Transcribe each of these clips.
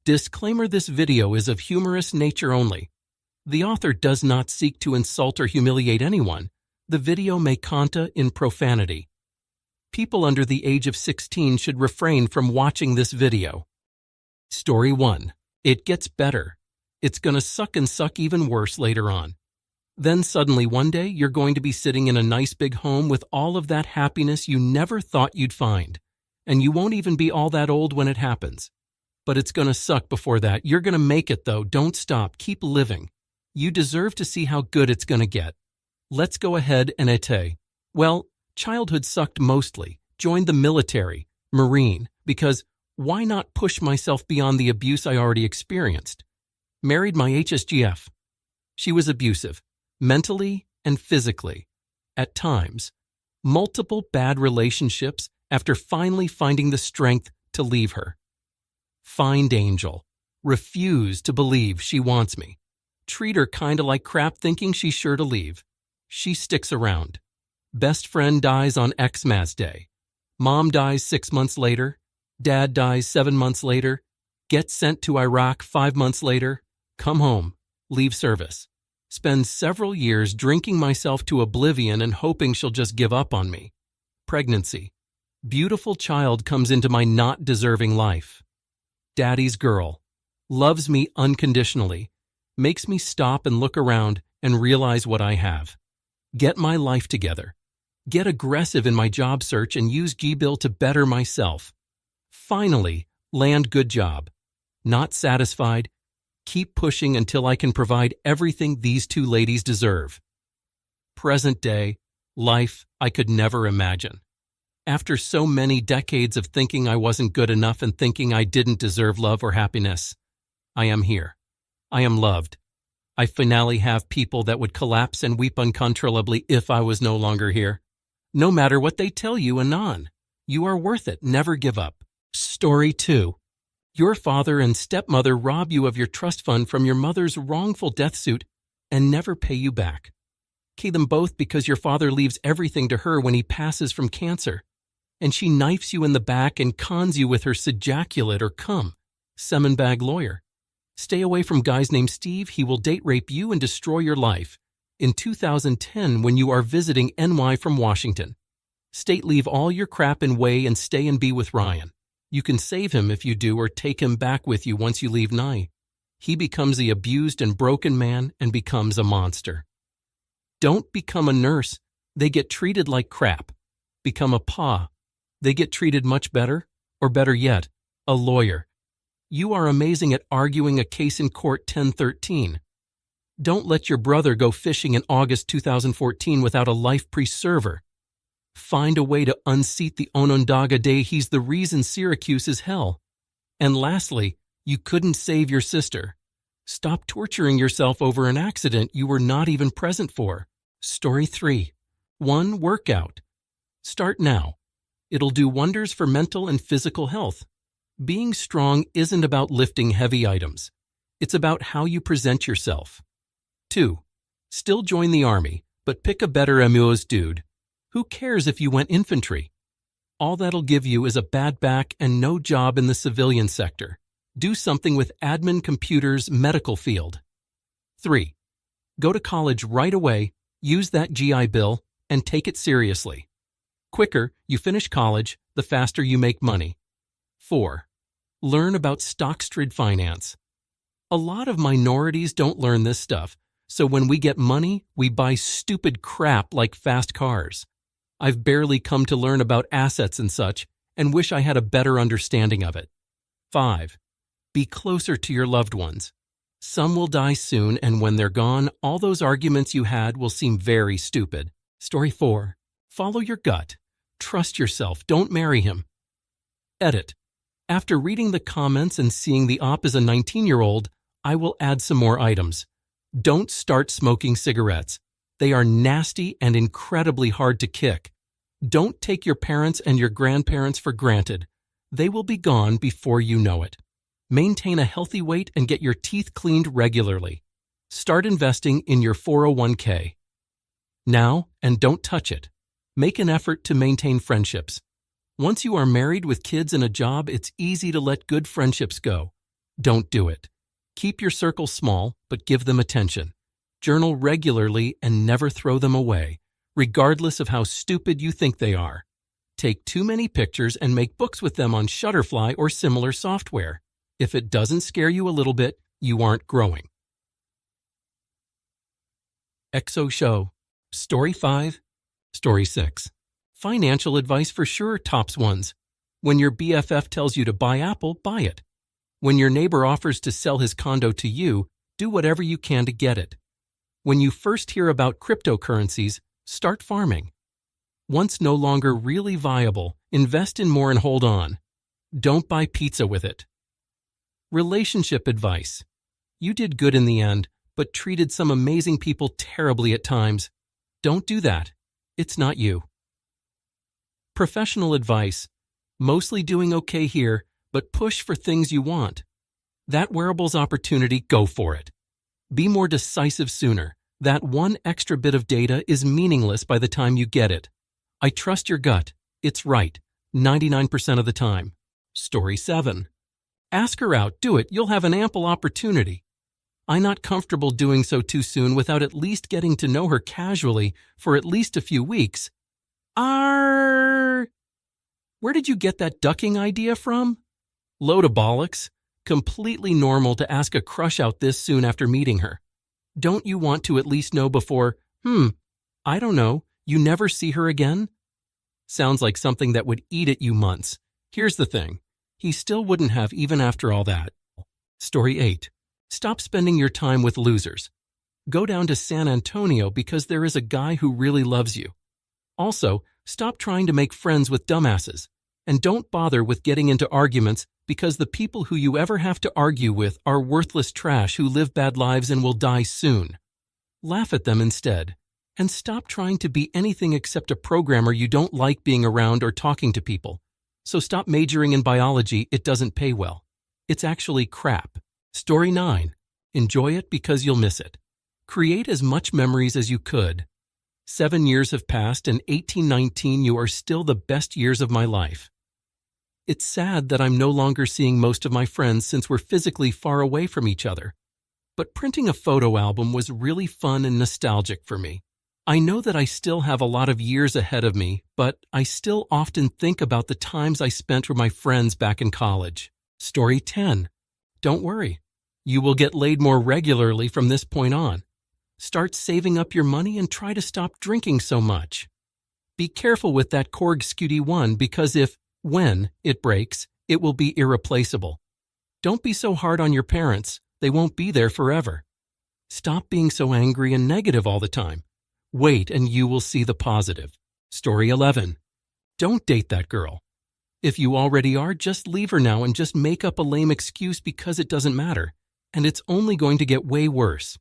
Disclaimer: this video is of humorous nature only. The author does not seek to insult or humiliate anyone. The video may contain profanity. People under the age of 16 should refrain from watching this video. Story 1. It gets better. It's gonna suck and suck even worse later on. Then suddenly one day you're going to be sitting in a nice big home with all of that happiness you never thought you'd find. And you won't even be all that old when it happens. But it's gonna suck before that. You're gonna make it though. Don't stop. Keep living. You deserve to see how good it's gonna get. Let's go ahead and ete. Well, childhood sucked mostly. Joined the military, Marine, because why not push myself beyond the abuse I already experienced? Married my HSGF. She was abusive, mentally and physically. At times, multiple bad relationships after finally finding the strength to leave her. Find Angel. Refuse to believe she wants me. Treat her kinda like crap thinking she's sure to leave. She sticks around. Best friend dies on Xmas Day. Mom dies 6 months later. Dad dies 7 months later. Get sent to Iraq 5 months later. Come home. Leave service. Spend several years drinking myself to oblivion and hoping she'll just give up on me. Pregnancy. Beautiful child comes into my not deserving life. Daddy's girl. Loves me unconditionally. Makes me stop and look around and realize what I have. Get my life together. Get aggressive in my job search and use G-Bill to better myself. Finally, land good job. Not satisfied. Keep pushing until I can provide everything these two ladies deserve. Present day, life I could never imagine. After so many decades of thinking I wasn't good enough and thinking I didn't deserve love or happiness, I am here. I am loved. I finally have people that would collapse and weep uncontrollably if I was no longer here. No matter what they tell you, anon, you are worth it. Never give up. Story 2. Your father and stepmother rob you of your trust fund from your mother's wrongful death suit and never pay you back. Key them both because your father leaves everything to her when he passes from cancer. And she knifes you in the back and cons you with her sejaculate or cum, semen bag lawyer. Stay away from guys named Steve. He will date rape you and destroy your life. In 2010, when you are visiting NY from Washington. State leave all your crap in way and stay and be with Ryan. You can save him if you do or take him back with you once you leave Nye. He becomes the abused and broken man and becomes a monster. Don't become a nurse. They get treated like crap. Become a pa. They get treated much better, or better yet, a lawyer. You are amazing at arguing a case in court 1013. Don't let your brother go fishing in August 2014 without a life preserver. Find a way to unseat the Onondaga Day. He's the reason Syracuse is hell. And lastly, you couldn't save your sister. Stop torturing yourself over an accident you were not even present for. Story 3. 1 workout. Start now. It'll do wonders for mental and physical health. Being strong isn't about lifting heavy items. It's about how you present yourself. 2. Still join the army, but pick a better amuse dude. Who cares if you went infantry? All that'll give you is a bad back and no job in the civilian sector. Do something with admin, computers, medical field. 3. Go to college right away, use that GI Bill, and take it seriously. Quicker you finish college, the faster you make money. 4. Learn about stock-trade finance. A lot of minorities don't learn this stuff, so when we get money, we buy stupid crap like fast cars. I've barely come to learn about assets and such, and wish I had a better understanding of it. 5. Be closer to your loved ones. Some will die soon, and when they're gone, all those arguments you had will seem very stupid. Story 4. Follow your gut. Trust yourself. Don't marry him. Edit. After reading the comments and seeing the op as a 19-year-old, I will add some more items. Don't start smoking cigarettes. They are nasty and incredibly hard to kick. Don't take your parents and your grandparents for granted. They will be gone before you know it. Maintain a healthy weight and get your teeth cleaned regularly. Start investing in your 401k. Now, and don't touch it. Make an effort to maintain friendships. Once you are married with kids and a job, it's easy to let good friendships go. Don't do it. Keep your circle small, but give them attention. Journal regularly and never throw them away, regardless of how stupid you think they are. Take too many pictures and make books with them on Shutterfly or similar software. If it doesn't scare you a little bit, you aren't growing. XO Show. Story 5. Story 6. Financial advice for sure tops ones. When your BFF tells you to buy Apple, buy it. When your neighbor offers to sell his condo to you, do whatever you can to get it. When you first hear about cryptocurrencies, start farming. Once no longer really viable, invest in more and hold on. Don't buy pizza with it. Relationship advice. You did good in the end, but treated some amazing people terribly at times. Don't do that. It's not you. Professional advice. Mostly doing okay here, but push for things you want. That wearables opportunity, go for it. Be more decisive sooner. That one extra bit of data is meaningless by the time you get it. I trust your gut. It's right, 99% of the time. Story 7. Ask her out, do it, you'll have an ample opportunity. I'm not comfortable doing so too soon without at least getting to know her casually for at least a few weeks. Where did you get that ducking idea from? Load of bollocks. Completely normal to ask a crush out this soon after meeting her. Don't you want to at least know before, I don't know, you never see her again? Sounds like something that would eat at you months. Here's the thing. He still wouldn't have even after all that. Story 8. Stop spending your time with losers. Go down to San Antonio because there is a guy who really loves you. Also, stop trying to make friends with dumbasses. And don't bother with getting into arguments because the people who you ever have to argue with are worthless trash who live bad lives and will die soon. Laugh at them instead. And stop trying to be anything except a programmer you don't like being around or talking to people. So stop majoring in biology, it doesn't pay well. It's actually crap. Story 9. Enjoy it because you'll miss it. Create as much memories as you could. 7 years have passed and 1819 you are still the best years of my life. It's sad that I'm no longer seeing most of my friends since we're physically far away from each other. But printing a photo album was really fun and nostalgic for me. I know that I still have a lot of years ahead of me, but I still often think about the times I spent with my friends back in college. Story 10. Don't worry. You will get laid more regularly from this point on. Start saving up your money and try to stop drinking so much. Be careful with that Korg Scooty 1 because when it breaks, it will be irreplaceable. Don't be so hard on your parents. They won't be there forever. Stop being so angry and negative all the time. Wait and you will see the positive. Story 11. Don't date that girl. If you already are, just leave her now and just make up a lame excuse because it doesn't matter. And it's only going to get way worse.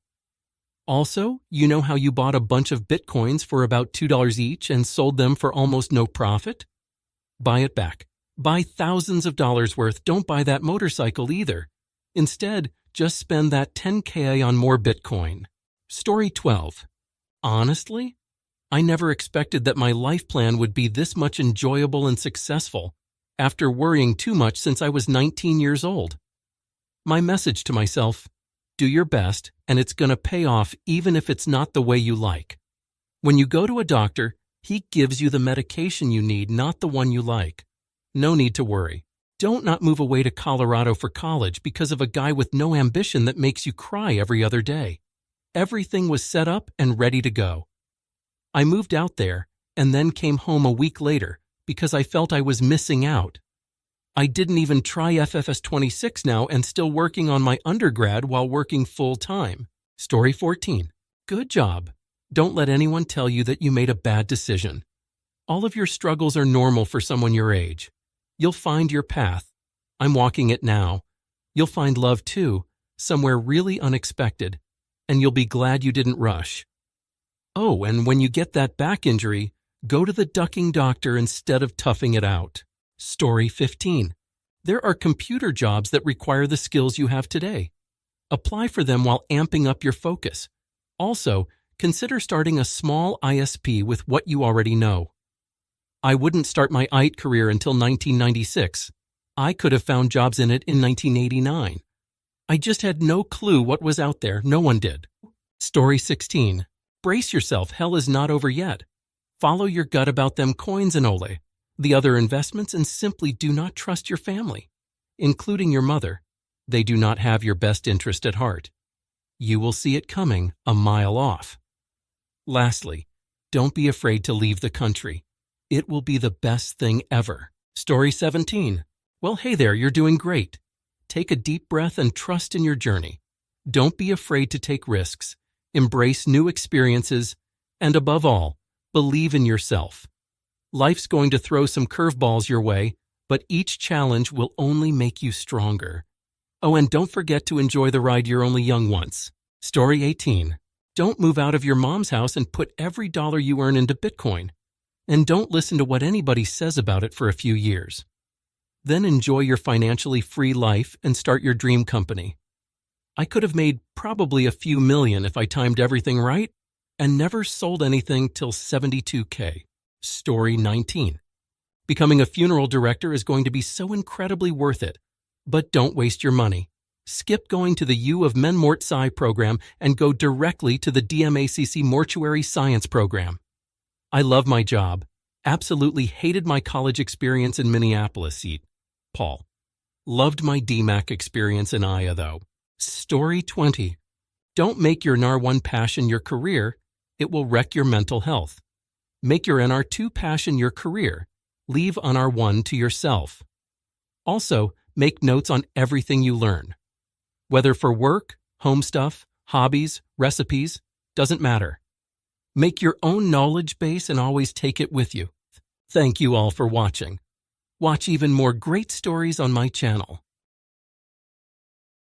Also, you know how you bought a bunch of bitcoins for about $2 each and sold them for almost no profit? Buy it back. Buy thousands of dollars worth. Don't buy that motorcycle either. Instead, just spend that $10K on more Bitcoin. Story 12. Honestly, I never expected that my life plan would be this much enjoyable and successful after worrying too much since I was 19 years old. My message to myself, do your best and it's going to pay off even if it's not the way you like. When you go to a doctor, he gives you the medication you need, not the one you like. No need to worry. Don't not move away to Colorado for college because of a guy with no ambition that makes you cry every other day. Everything was set up and ready to go. I moved out there and then came home a week later because I felt I was missing out. I didn't even try FFS 26 now and still working on my undergrad while working full-time. Story 14. Good job. Don't let anyone tell you that you made a bad decision. All of your struggles are normal for someone your age. You'll find your path. I'm walking it now. You'll find love too, somewhere really unexpected, and you'll be glad you didn't rush. Oh, and when you get that back injury, go to the ducking doctor instead of toughing it out. Story 15. There are computer jobs that require the skills you have today. Apply for them while amping up your focus. Also, consider starting a small ISP with what you already know. I wouldn't start my IT career until 1996. I could have found jobs in it in 1989. I just had no clue what was out there. No one did. Story 16. Brace yourself. Hell is not over yet. Follow your gut about them coins and Ole, the other investments, and simply do not trust your family, including your mother. They do not have your best interest at heart. You will see it coming a mile off. Lastly, don't be afraid to leave the country. It will be the best thing ever. Story 17. Well, hey there, you're doing great. Take a deep breath and trust in your journey. Don't be afraid to take risks, embrace new experiences, and above all, believe in yourself. Life's going to throw some curveballs your way, but each challenge will only make you stronger. Oh, and don't forget to enjoy the ride. You're only young once. Story 18. Don't move out of your mom's house and put every dollar you earn into Bitcoin. And don't listen to what anybody says about it for a few years. Then enjoy your financially free life and start your dream company. I could have made probably a few million if I timed everything right and never sold anything till 72K. Story 19. Becoming a funeral director is going to be so incredibly worth it, but don't waste your money. Skip going to the U of Men Mort Sci program and go directly to the DMACC Mortuary Science program. I love my job. Absolutely hated my college experience in Minneapolis. Paul. Loved my DMAC experience in Aya, though. Story 20. Don't make your NR1 passion your career. It will wreck your mental health. Make your NR2 passion your career. Leave NR1 to yourself. Also, make notes on everything you learn. Whether for work, home stuff, hobbies, recipes, doesn't matter. Make your own knowledge base and always take it with you. Thank you all for watching. Watch even more great stories on my channel.